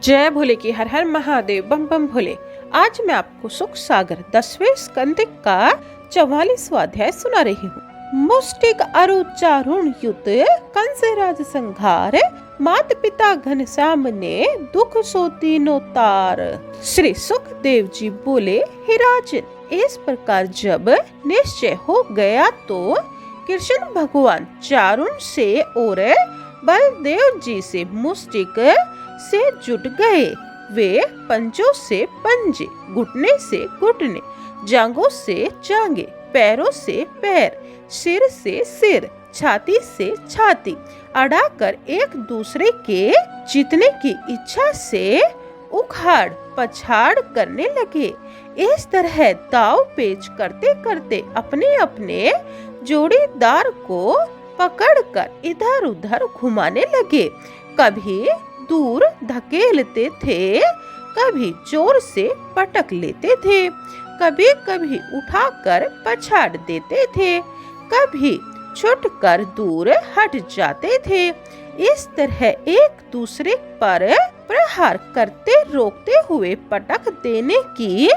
जय भोले की हर हर महादेव बम बम भोले। आज मैं आपको सुख सागर 10वें स्कंद का 44वां अध्याय सुना रही हूँ। मुष्टिक अरु चारुण युद्ध कंस राज संहार मात पिता घनश्याम ने दुख सो तीनों तार। श्री सुखदेव जी बोले, हे राजन, इस प्रकार जब निश्चय हो गया तो कृष्ण भगवान चारुण से और बलदेव जी से मुष्टिक से जुट गए। वे पंजों से पंजे, घुटने से घुटने, जांघों से जांघें, पैरों से पैर, सिर से सिर, छाती से छाती अड़ाकर एक दूसरे के जीतने की इच्छा से उखाड़ पछाड़ करने लगे। इस तरह दाव पेच करते करते अपने अपने जोड़ीदार को पकड़कर इधर उधर घुमाने लगे। कभी दूर धकेलते थे, कभी जोर से पटक लेते थे, कभी कभी उठाकर पछाड़ देते थे, कभी छुटकर दूर हट जाते थे। इस तरह एक दूसरे पर प्रहार करते रोकते हुए पटक देने की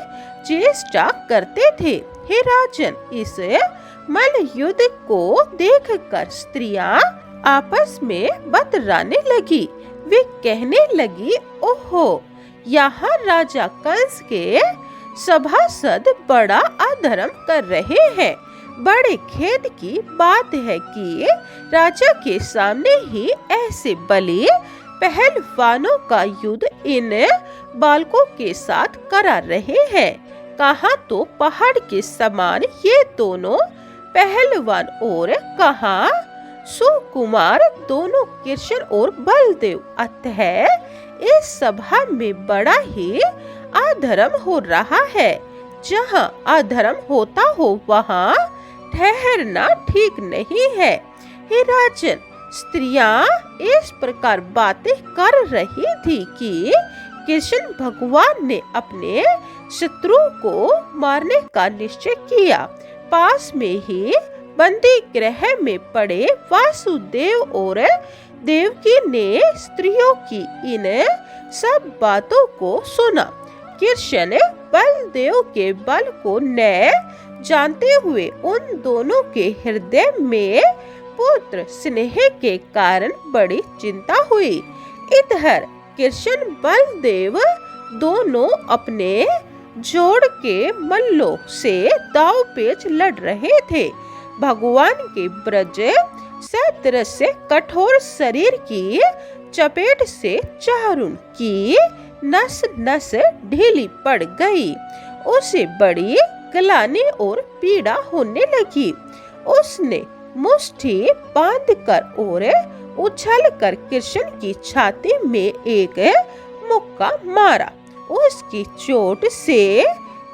चेष्टा करते थे। हे राजन, इस मल्ल युद्ध को देखकर स्त्रियां आपस में बतराने लगी। वे कहने लगी, ओहो, यहाँ राजा कंस के सभासद बड़ा अधर्म कर रहे हैं। बड़े खेद की बात है कि राजा के सामने ही ऐसे बलि पहलवानों का युद्ध इन बालकों के साथ करा रहे हैं। कहाँ तो पहाड़ के समान ये दोनों पहलवान और कहाँ सुकुमार दोनों कृष्ण और बलदेव। अतः इस सभा में बड़ा ही अधर्म हो रहा है। जहाँ अधर्म होता हो वहाँ ठहरना ठीक नहीं है। हे राजन, स्त्रियां इस प्रकार बातें कर रही थी कि कृष्ण भगवान ने अपने शत्रु को मारने का निश्चय किया। पास में ही बंदी गृह में पड़े वासुदेव और देवकी ने स्त्रियों की इन सब बातों को सुना। कृष्ण बलदेव के बल को न जानते हुए उन दोनों के हृदय में पुत्र स्नेह के कारण बड़ी चिंता हुई। इधर कृष्ण बलदेव दोनों अपने जोड़ के मल्लों से दाव पेच लड़ रहे थे। भगवान के ब्रज से कठोर शरीर की चपेट से चारुण की नस नस ढीली पड़ गई। उसे बड़ी गलानी और पीड़ा होने लगी। उसने मुट्ठी बांधकर और उछलकर कृष्ण की छाती में एक मुक्का मारा। उसकी चोट से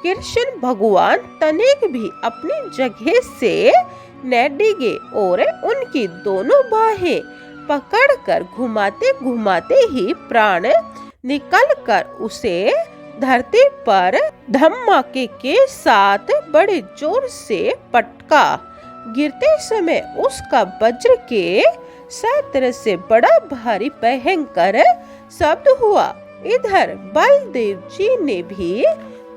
कृष्ण भगवान तनिक भी अपनी जगह से न डिगे और उनकी दोनों बाहें पकड़कर घुमाते घुमाते ही प्राण निकलकर उसे धरती पर धमाके के साथ बड़े जोर से पटका। गिरते समय उसका वज्र के सत्र से बड़ा भारी भयंकर शब्द हुआ। इधर बलदेव जी ने भी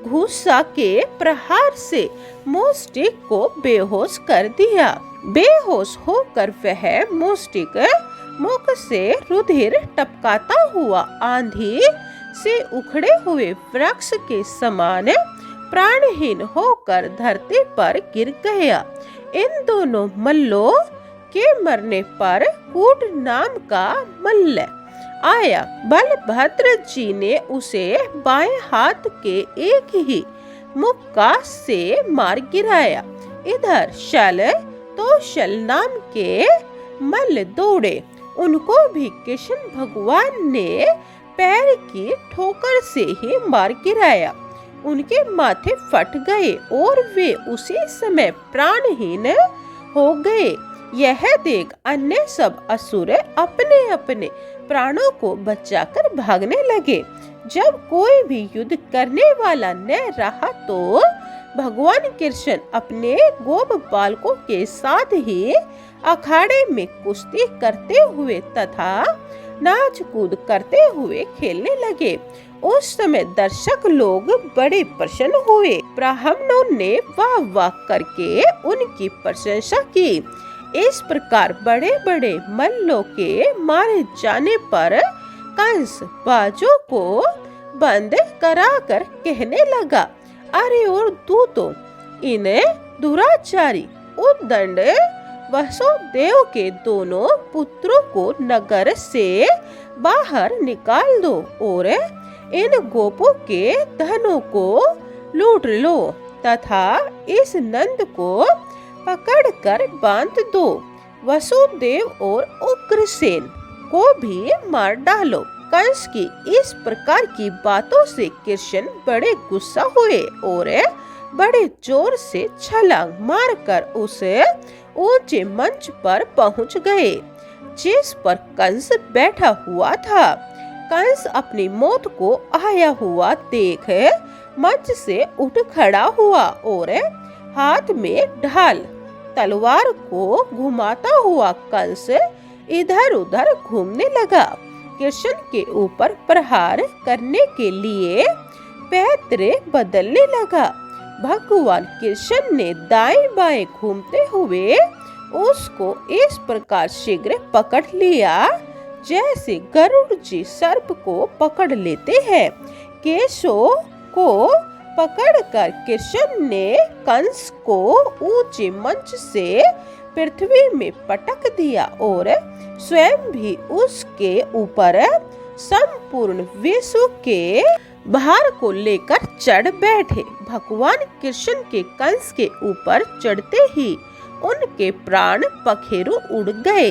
घुसा के प्रहार से मुष्टिक को बेहोश कर दिया। बेहोश होकर वह मुष्टिक मुख से रुधिर टपकाता हुआ आंधी से उखड़े हुए वृक्ष के समान प्राणहीन होकर धरती पर गिर गया। इन दोनों मल्लों के मरने पर कूट नाम का मल्ल आया। बलभद्र जी ने उसे बाएं हाथ के एक ही मुक्का से मार गिराया। इधर शल तो शल नाम के मल्ल दौड़े। उनको भी कृष्ण भगवान ने पैर की ठोकर से ही मार गिराया। उनके माथे फट गए और वे उसी समय प्राणहीन हो गए। यह देख अन्य सब असुर अपने अपने प्राणों को बचाकर भागने लगे। जब कोई भी युद्ध करने वाला न रहा तो भगवान कृष्ण अपने गोप बालकों के साथ ही अखाड़े में कुश्ती करते हुए तथा नाच कूद करते हुए खेलने लगे। उस समय दर्शक लोग बड़े प्रसन्न हुए। ब्राह्मणों ने वाह वाह करके उनकी प्रशंसा की। इस प्रकार बड़े बड़े मल्लों के मारे जाने पर कंस बाजों को बंद कराकर कहने लगा, अरे और तू तो इन दुराचारी उद्दंड वसुदेव के दोनों पुत्रों को नगर से बाहर निकाल दो और इन गोपों के धनों को लूट लो तथा इस नंद को पकड़कर बांध दो। वसुदेव और उग्रसेन को भी मार डालो। कंस की इस प्रकार की बातों से कृष्ण बड़े गुस्सा हुए और बड़े जोर से छलांग मारकर उस ऊंचे मंच पर पहुंच गए जिस पर कंस बैठा हुआ था। कंस अपनी मौत को आया हुआ देख मंच से उठ खड़ा हुआ और हाथ में ढाल तलवार को घुमाता हुआ कंस इधर उधर घूमने लगा। कृष्ण के ऊपर प्रहार करने के लिए पैतरे बदलने लगा। भगवान कृष्ण ने दाएं बाएं घूमते हुए उसको इस प्रकार शीघ्र पकड़ लिया जैसे गरुड़ जी सर्प को पकड़ लेते हैं। केशों को पकड़कर कृष्ण ने कंस को ऊंचे मंच से पृथ्वी में पटक दिया और स्वयं भी उसके ऊपर संपूर्ण विश्व के भार को लेकर चढ़ बैठे। भगवान कृष्ण के कंस के ऊपर चढ़ते ही उनके प्राण पखेरु उड़ गए।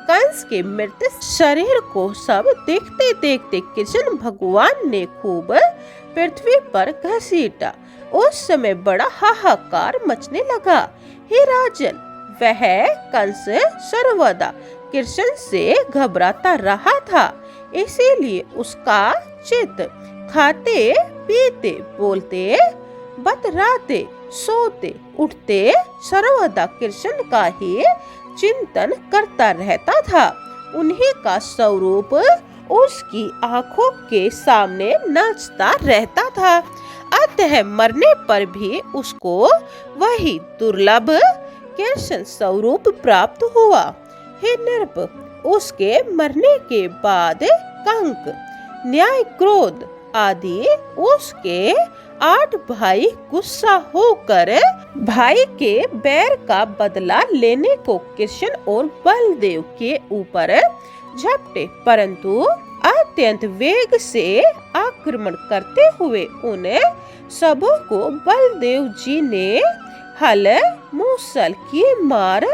कंस के मृत शरीर को सब देखते देखते कृष्ण भगवान ने खूब पृथ्वी पर घसीटा। उस समय बड़ा हाहाकार मचने लगा। हे राजन, वह कंस सर्वदा कृष्ण से घबराता रहा था, इसीलिए उसका चित्त खाते पीते बोलते बतराते सोते उठते सर्वदा कृष्ण का ही चिंतन करता रहता था। उन्हीं का स्वरूप उसकी आंखों के सामने नाचता रहता था। अतः मरने पर भी उसको वही दुर्लभ कृष्ण स्वरूप प्राप्त हुआ। हे नृप, उसके मरने के बाद कंक, न्याय, क्रोध आदि उसके 8 भाई गुस्सा होकर भाई के बैर का बदला लेने को कृष्ण और बलदेव के ऊपर झपटे, परंतु अत्यंत वेग से आक्रमण करते हुए उन सबों को बलदेव जी ने हल मूसल की मार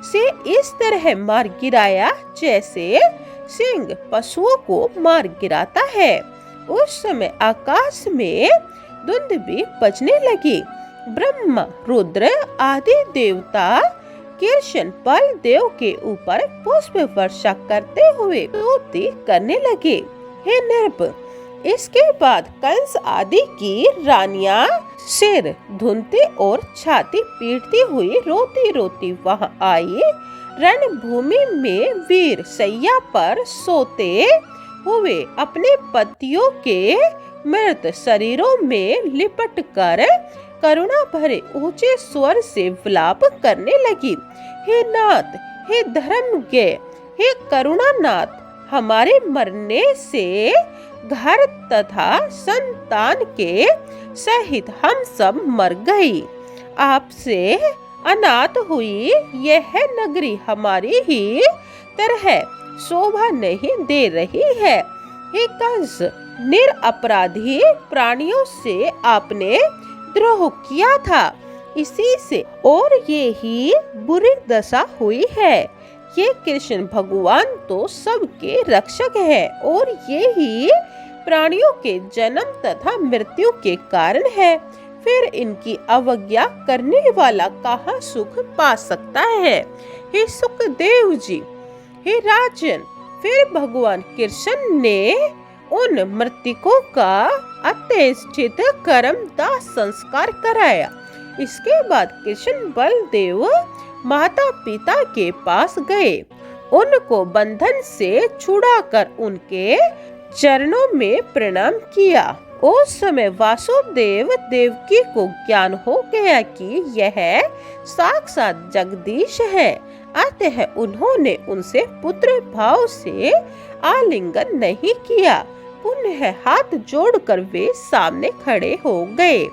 से इस तरह मार गिराया जैसे सिंह पशुओं को मार गिराता है। उस समय आकाश में धुंध भी बजने लगी। ब्रह्मा, रुद्र आदि देवता कृष्ण बलदेव के ऊपर पुष्प वर्षा करते हुए स्तुति करने लगे। हे नृप, इसके बाद कंस आदि की रानियां सिर धुनते और छाती पीटती हुई रोती रोती वहां आई। रणभूमि में वीर सैया पर सोते हुए अपने पतियों के मृत शरीरों में लिपट कर करुणा भरे ऊंचे स्वर से विलाप करने लगी। हे नाथ, हे धर्मज्ञ, हे करुणानाथ, हमारे मरने से घर तथा संतान के सहित हम सब मर गई। आपसे अनाथ हुई यह नगरी हमारी ही तरह शोभा नहीं दे रही है। हे कंस, निरपराधी प्राणियों से आपने द्रोह किया था, इसी से और ये ही बुरी दशा हुई है। ये कृष्ण भगवान तो सबके रक्षक है और ये ही प्राणियों के जन्म तथा मृत्यु के कारण है। फिर इनकी अवज्ञा करने वाला कहाँ सुख पा सकता है। हे सुखदेव जी, हे राजन, फिर भगवान कृष्ण ने उन मृतकों का अतिष्ठित कर्म दाह संस्कार कराया। इसके बाद कृष्ण बलदेव माता पिता के पास गए। उनको बंधन से छुड़ाकर उनके चरणों में प्रणाम किया। उस समय वासुदेव देवकी को ज्ञान हो गया कि यह साक्षात जगदीश है। अतः उन्होंने उनसे पुत्र भाव से आलिंगन नहीं किया। पुनः हाथ जोड़कर वे सामने खड़े हो गए।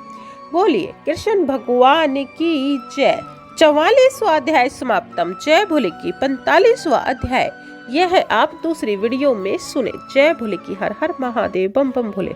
बोलिए कृष्ण भगवान की जय। 44वां अध्याय समाप्तम। जय भोले की 45वां अध्याय यह आप दूसरी वीडियो में सुने। जय भोले की। हर हर महादेव। बम बम भोले।